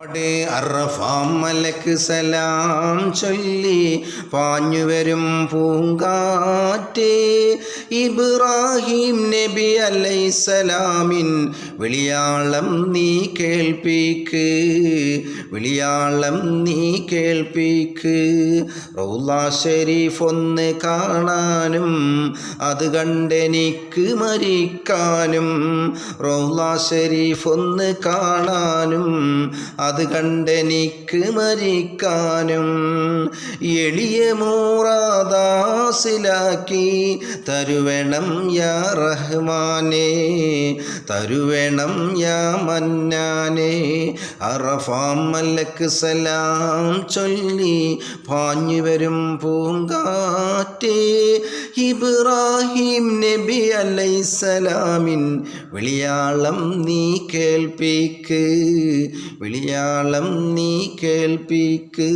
അവിടെ അറഫാം മലക്ക് സലാം ചൊല്ലി പാഞ്ഞുവരും പൂങ്കാറ്റേ ഇബ്രാഹിം നബി അലൈഹിസ്സലാമിൻ വിളിയാളം നീ കേൾപ്പിക്ക്, വിളിയാളം നീ കേൾപ്പിക്ക്. റൗള ഷരീഫ് ഒന്ന് കാണാനും അത് കണ്ടെനിക്ക് മരിക്കാനും, റൗള ഷരീഫ് ഒന്ന് കാണാനും അത് കണ്ടെനിക്ക് മരിക്കാനും. എളിയ മൂറാദാസിലാക്കി തരുവേണം യാ റഹ്മാനേ, തരുവേണം യാ മന്നാനേ. അറഫാം മലക്ക് സലാം ചൊല്ലി പാഞ്ഞു വരും പൂങ്കാറ്റേ ഇബ്രാഹിം നബി അലൈഹിസ്സലാമിൻ വിളിയാളം നീ കേൾപ്പിക്ക്, വിളിയാളം നീ കേൾപ്പിക്ക്.